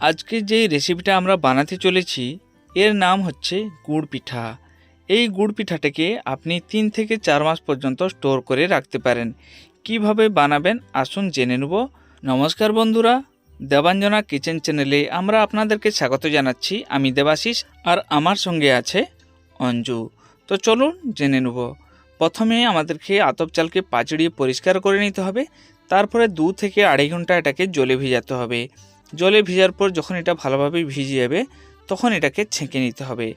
আজকে যে রেসিপিটা আমরা বানাতে চলেছি এর নাম হচ্ছে গুড় পিঠা। এই গুড় পিঠাটাকে আপনি 3 থেকে 4 মাস পর্যন্ত স্টোর করে রাখতে পারেন। কিভাবে বানাবেন আসুন জেনে নেব। নমস্কার বন্ধুরা, দেবাঞ্জনা কিচেন চ্যানেলে আমরা আপনাদেরকে স্বাগত জানাচ্ছি। আমি দেবাশিস আর আমার সঙ্গে আছে অঞ্জু। তো চলুন জেনে নেব। প্রথমে আমাদেরকে আতপ চালকে পাচড়িয়ে পরিষ্কার করে নিতে হবে। তারপরে 2 থেকে আড়াই ঘন্টা এটাকে জলে ভিজাতে হবে। জলে ভিজার পর যখন এটা ভালোভাবে ভিজে যাবে তখন এটাকে ছেঁকে নিতে হবে।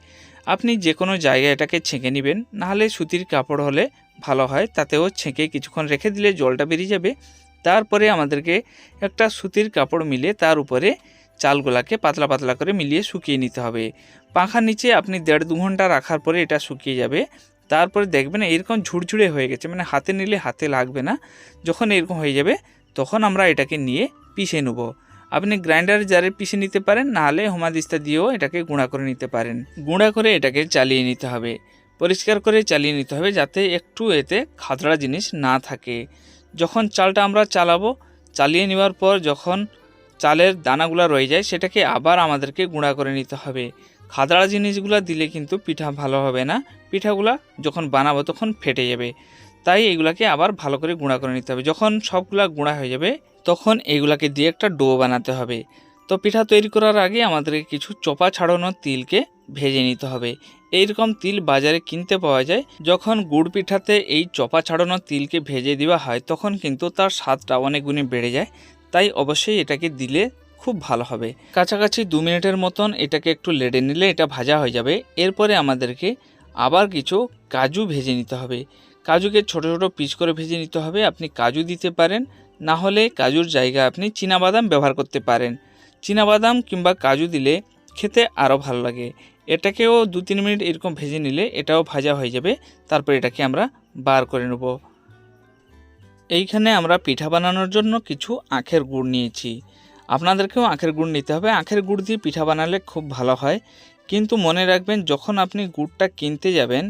আপনি যে কোনো জায়গায় এটাকে ছেঁকে নেবেন, নাহলে সুতির কাপড় হলে ভালো হয়, তাতেও ছেঁকে কিছুক্ষণ রেখে দিলে জলটা বেরিয়ে যাবে। তারপরে আমাদেরকে একটা সুতির কাপড় মিলিয়ে তার উপরে চালগুলাকে পাতলা পাতলা করে মিলিয়ে শুকিয়ে নিতে হবে। পাখার নিচে আপনি 1.5-2 ঘন্টা রাখার পরে এটা শুকিয়ে যাবে। তারপরে দেখবেন এরকম ঝুরঝুরে হয়ে গেছে, মানে হাতে নিলে হাতে লাগবে না। যখন এরকম হয়ে যাবে তখন আমরা এটাকে নিয়ে পিষে নেব। আপনি গ্রাইন্ডার জারে পিষে নিতে পারেন, নাহলে হেমাদিস্তা দিয়েও এটাকে গুঁড়া করে নিতে পারেন। গুঁড়া করে এটাকে চালিয়ে নিতে হবে, পরিষ্কার করে চালিয়ে নিতে হবে, যাতে একটু এতে খাদড়া জিনিস না থাকে। যখন চালটা আমরা চালিয়ে নেওয়ার পর যখন চালের দানাগুলো রয়ে যায় সেটাকে আবার আমাদেরকে গুঁড়া করে নিতে হবে। খাদড়া জিনিসগুলো দিলে কিন্তু পিঠা ভালো হবে না, পিঠাগুলা যখন বানাবো তখন ফেটে যাবে। তাই এগুলাকে আবার ভালো করে গুঁড়া করে নিতে হবে। যখন সবগুলা গুঁড়া হয়ে যাবে তখন এগুলাকে দিয়ে একটা ডো বানাতে হবে। তো পিঠা তৈরি করার আগে আমাদেরকে কিছু চোপা ছাড়ানো তিলকে ভেজে নিতে হবে। এইরকম তিল বাজারে কিনতে পাওয়া যায়। যখন গুড় পিঠাতে এই চোপা ছাড়ানো তিলকে ভেজে দেওয়া হয় তখন কিন্তু তার স্বাদটা অনেক গুণে বেড়ে যায়। তাই অবশ্যই এটাকে দিলে খুব ভালো হবে। কাছাকাছি 2 মিনিটের মতন এটাকে একটু লেড়ে নিলে এটা ভাজা হয়ে যাবে। এরপরে আমাদেরকে আবার কিছু কাজু ভেজে নিতে হবে। কাজুকে ছোট ছোট পিস করে ভেজে নিতে হবে। আপনি কাজু দিতে পারেন, না হলে কাজুর জায়গায় আপনি চীনাবাদাম ব্যবহার করতে পারেন। চীনাবাদাম কিংবা কাজু দিলে খেতে আরও ভালো লাগে। এটাকেও 2-3 মিনিট এরকম ভেজে নিলে এটাও ভাজা হয়ে যাবে। তারপর এটাকে আমরা বার করে নেব। এইখানে আমরা পিঠা বানানোর জন্য কিছু আখের গুড় নিয়েছি। আপনাদেরকেও আখের গুড় নিতে হবে। আখের গুড় দিয়ে পিঠা বানালে খুব ভালো হয়। কিন্তু মনে রাখবেন, যখন আপনি গুড়টা কিনতে যাবেন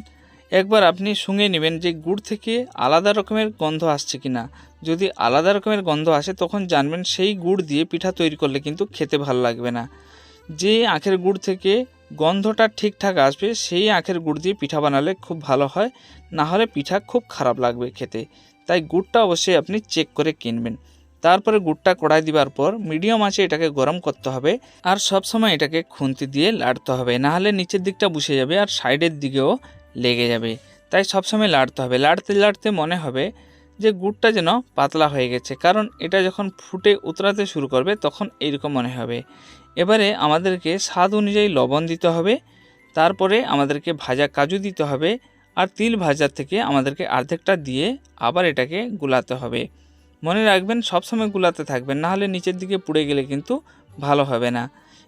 একবার আপনি শুঁকে নেবেন যে গুড় থেকে আলাদা রকমের গন্ধ আসছে কিনা। যদি আলাদা রকমের গন্ধ আসে তখন জানবেন সেই গুড় দিয়ে পিঠা তৈরি করলে কিন্তু খেতে ভালো লাগবে না। যে আখের গুড় থেকে গন্ধটা ঠিকঠাক আসবে সেই আখের গুড় দিয়ে পিঠা বানালে খুব ভালো হয়, না হলে পিঠা খুব খারাপ লাগবে খেতে। তাই গুড়টা অবশ্যই আপনি চেক করে কিনবেন। তারপরে গুড়টা কড়াই দিবার পর মিডিয়াম আঁচে এটাকে গরম করতে হবে। আর সব সময় এটাকে খুন্তি দিয়ে লাড়তে হবে, না হলে নিচের দিকটা বসে যাবে আর সাইডের দিকেও লেগে যাবে। তাই সবসময় লাড়তে হবে। লাড়তে লাড়তে মনে হবে যে গুড়টা যেন পাতলা হয়ে গেছে, কারণ এটা যখন ফুটে উতরাতে শুরু করবে তখন এইরকম মনে হবে। এবারে আমাদেরকে স্বাদ অনুযায়ী লবণ দিতে হবে। তারপরে আমাদেরকে ভাজা কাজু দিতে হবে। আর তিল ভাজার থেকে আমাদেরকে অর্ধেকটা দিয়ে আবার এটাকে গুলাতে হবে। মনে রাখবেন সবসময় গুলাতে থাকবেন, না হলে নিচের দিকে পুড়ে গেলে কিন্তু ভালো হবে না।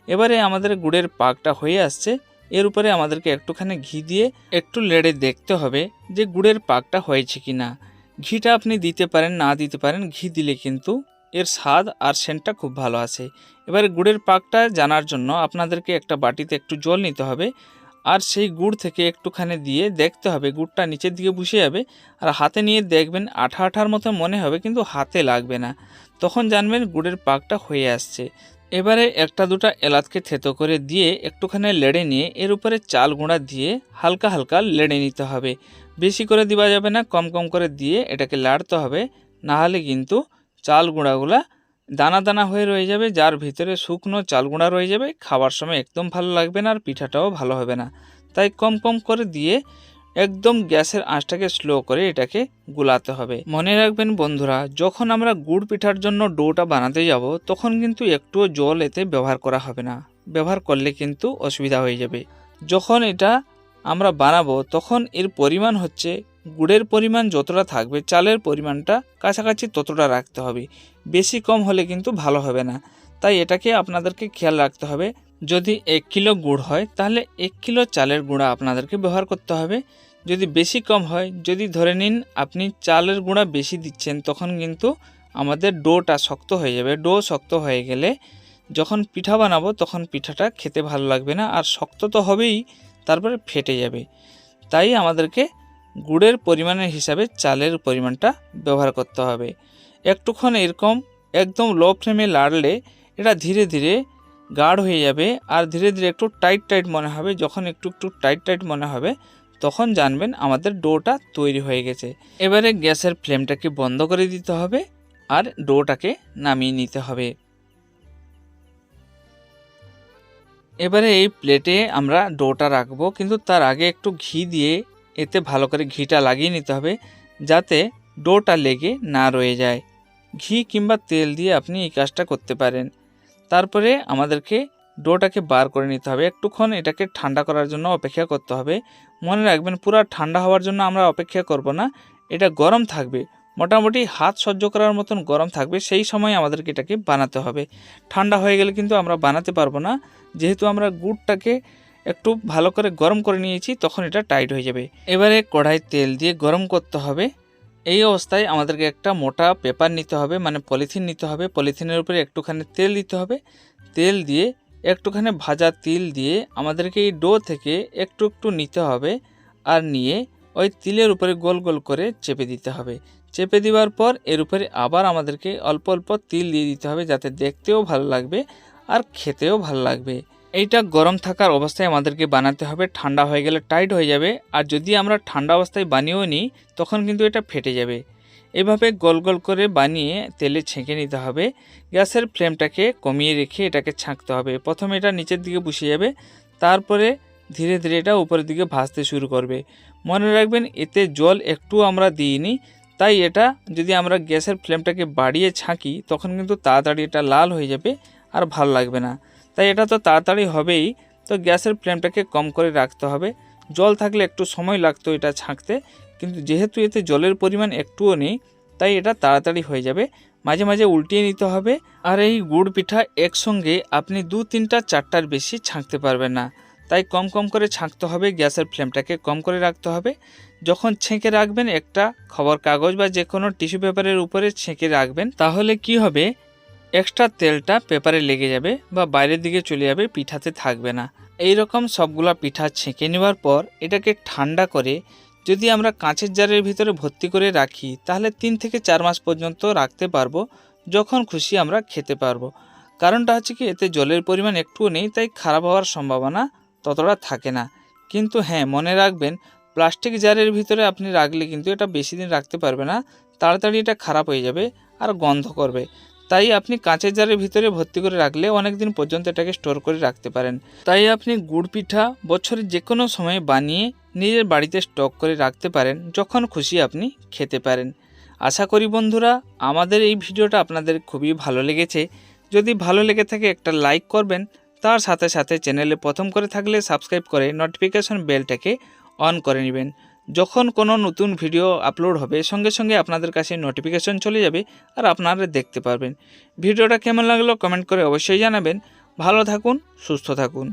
এবারে আমাদের গুড়ের পাকটা হয়ে আসছে। এর উপরে আমাদেরকে একটুখানি ঘি দিয়ে একটু লেড়ে দেখতে হবে যে গুড়ের পাকটা হয়েছে কি না। ঘিটা আপনি দিতে পারেন, না দিতে পারেন। ঘি দিলে কিন্তু এর স্বাদ আর সেন্টটা খুব ভালো আসে। এবারে গুড়ের পাকটা জানার জন্য আপনাদেরকে একটা বাটিতে একটু জল নিতে হবে। আর সেই গুড় থেকে একটুখানি দিয়ে দেখতে হবে গুড়টা নিচের দিকে বসে যাবে। আর হাতে নিয়ে দেখবেন আঠা আঠার মতো মনে হবে, কিন্তু হাতে লাগবে না। তখন জানবেন গুড়ের পাকটা হয়ে আসছে। এবারে 1-2টা এলাচকে থেতো করে দিয়ে একটুখানি লেড়ে নিয়ে এর উপরে চাল গুঁড়া দিয়ে হালকা হালকা লেড়ে নিতে হবে। বেশি করে দেওয়া যাবে না, কম কম করে দিয়ে এটাকে লাড়তে হবে। না হলে কিন্তু চাল গুঁড়াগুলা দানা দানা হয়ে রয়ে যাবে, যার ভিতরে শুকনো চাল গুঁড়া রয়ে যাবে। খাবার সময় একদম ভালো লাগবে না আর পিঠাটাও ভালো হবে না। তাই কম কম করে দিয়ে একদম গ্যাসের আঁচটাকে স্লো করে এটাকে গুলাতে হবে। মনে রাখবেন বন্ধুরা, যখন আমরা গুড় পিঠার জন্য ডোটা বানাতে যাব তখন কিন্তু একটুও জল এতে ব্যবহার করা হবে না। ব্যবহার করলে কিন্তু অসুবিধা হয়ে যাবে। যখন এটা আমরা বানাবো তখন এর পরিমাণ হচ্ছে গুড়ের পরিমাণ যতটা থাকবে চালের পরিমাণটা কাছাকাছি ততটা রাখতে হবে। বেশি কম হলে কিন্তু ভালো হবে না। তাই এটাকে আপনাদেরকে খেয়াল রাখতে হবে। যদি 1 কিলো গুড় হয় তাহলে 1 কিলো চালের গুঁড়া আপনাদেরকে ব্যবহার করতে হবে। যদি বেশি কম হয়, যদি ধরে নিন আপনি চালের গুঁড়া বেশি দিচ্ছেন, তখন কিন্তু আমাদের ডোটা শক্ত হয়ে যাবে। ডো শক্ত হয়ে গেলে যখন পিঠা বানাবো তখন পিঠাটা খেতে ভালো লাগবে না, আর শক্ত তো হবেই, তারপরে ফেটে যাবে। তাই আমাদেরকে গুড়ের পরিমাণের হিসাবে চালের পরিমাণটা ব্যবহার করতে হবে। একটুক্ষণ এরকম একদম লো ফ্লেমে লাড়লে এটা ধীরে ধীরে গাঢ় হয়ে যাবে আর ধীরে ধীরে একটু টাইট টাইট মনে হবে। যখন একটু একটু টাইট টাইট মনে হবে তখন জানবেন আমাদের ডোটা তৈরি হয়ে গেছে। এবারে গ্যাসের ফ্লেমটাকে বন্ধ করে দিতে হবে আর ডোটাকে নামিয়ে নিতে হবে। এবারে এই প্লেটে আমরা ডোটা রাখবো, কিন্তু তার আগে একটু ঘি দিয়ে এতে ভালো করে ঘিটা লাগিয়ে নিতে হবে যাতে ডোটা লেগে না রয়ে যায়। ঘি কিংবা তেল দিয়ে আপনি এই কাজটা করতে পারেন। তারপরে আমাদেরকে ডোটাকে বার করে নিতে হবে। একটুক্ষণ এটাকে ঠান্ডা করার জন্য অপেক্ষা করতে হবে। মনে রাখবেন পুরো ঠান্ডা হওয়ার জন্য আমরা অপেক্ষা করব না, এটা গরম থাকবে, মোটামুটি হাত সহ্য করার মতন গরম থাকবে, সেই সময় আমাদেরকে এটাকে বানাতে হবে। ঠান্ডা হয়ে গেলে কিন্তু আমরা বানাতে পারবো না, যেহেতু আমরা গুড়টাকে একটু ভালো করে গরম করে নিয়েছি তখন এটা টাইট হয়ে যাবে। এবারে কড়াই তেল দিয়ে গরম করতে হবে। এই অবস্থায় আমাদেরকে একটা মোটা পেপার নিতে হবে, মানে পলিথিন নিতে হবে। পলিথিনের উপরে একটুখানি তেল দিতে হবে। তেল দিয়ে একটুখানি ভাজা তিল দিয়ে আমাদেরকে এই ডো থেকে একটু একটু নিতে হবে আর নিয়ে ওই তিলের উপরে গোল গোল করে চেপে দিতে হবে। চেপে দেওয়ার পর এর উপরে আবার আমাদেরকে অল্প অল্প তিল দিয়ে দিতে হবে যাতে দেখতেও ভালো লাগবে আর খেতেও ভালো লাগবে। এইটা গরম থাকার অবস্থায় আমাদেরকে বানাতে হবে, ঠান্ডা হয়ে গেলে টাইট হয়ে যাবে। আর যদি আমরা ঠান্ডা অবস্থায় বানিয়েও নিই তখন কিন্তু এটা ফেটে যাবে। এভাবে গোল গোল করে বানিয়ে তেলে ছেঁকে নিতে হবে। গ্যাসের ফ্লেমটাকে কমিয়ে রেখে এটাকে ছাঁকতে হবে। প্রথমে এটা নিচের দিকে বসে যাবে, তারপরে ধীরে ধীরে এটা উপরের দিকে ভাজতে শুরু করবে। মনে রাখবেন এতে জল একটু আমরা দিইনি, তাই এটা যদি আমরা গ্যাসের ফ্লেমটাকে বাড়িয়ে ছাঁকি তখন কিন্তু তাড়াতাড়ি এটা লাল হয়ে যাবে আর ভালো লাগবে না। তাই এটা তো তাড়াতাড়ি হবেই, তো গ্যাসের ফ্লেমটাকে কম করে রাখতে হবে। জল থাকলে একটু সময় লাগতো এটা ছাঁকতে, কিন্তু যেহেতু এতে জলের পরিমাণ একটুও নেই তাই এটা তাড়াতাড়ি হয়ে যাবে। মাঝে মাঝে উল্টিয়ে নিতে হবে। আর এই গুড় পিঠা একসঙ্গে আপনি 2-3টা 4টার বেশি ছাঁকতে পারবেন না, তাই কম কম করে ছাঁকতে হবে। গ্যাসের ফ্লেমটাকে কম করে রাখতে হবে। যখন ছেঁকে রাখবেন একটা খবর কাগজ বা যে কোনো টিস্যু পেপারের উপরে ছেঁকে রাখবেন, তাহলে কি হবে এক্সট্রা তেলটা পেপারে লেগে যাবে বা বাইরের দিকে চলে যাবে, পিঠাতে থাকবে না। এই রকম সবগুলা পিঠা ছেঁকে নেওয়ার পর এটাকে ঠান্ডা করে যদি আমরা কাঁচের জারের ভিতরে ভর্তি করে রাখি তাহলে 3 থেকে 4 মাস পর্যন্ত রাখতে পারবো, যখন খুশি আমরা খেতে পারবো। কারণটা হচ্ছে কি এতে জলের পরিমাণ একটুও নেই, তাই খারাপ হওয়ার সম্ভাবনা ততটা থাকে না। কিন্তু হ্যাঁ, মনে রাখবেন প্লাস্টিক জারের ভিতরে আপনি রাখলে কিন্তু এটা বেশি দিন রাখতে পারবে না, তাড়াতাড়ি এটা খারাপ হয়ে যাবে আর গন্ধ করবে। তাই আপনি কাঁচের জারের ভিতরে ভর্তি করে রাখলে অনেক দিন পর্যন্ত এটাকে স্টোর করে রাখতে পারেন। তাই আপনি গুড় পিঠা বছরের যে কোনো সময় বানিয়ে নিজের বাড়িতে স্টক করে রাখতে পারেন, যখন খুশি আপনি খেতে পারেন। আশা করি বন্ধুরা আমাদের এই ভিডিওটা আপনাদের খুবই ভালো লেগেছে। যদি ভালো লেগে থাকে একটা লাইক করবেন, তার সাথে সাথে চ্যানেলে প্রথম করে থাকলে সাবস্ক্রাইব করে নোটিফিকেশন বেলটাকে অন করে নেবেন। যখন কোনো নতুন ভিডিও আপলোড হবে সঙ্গে সঙ্গে আপনাদের কাছে নোটিফিকেশন চলে যাবে আর আপনারা দেখতে পারবেন। ভিডিওটা কেমন লাগলো কমেন্ট করে অবশ্যই জানাবেন। ভালো থাকুন, সুস্থ থাকুন।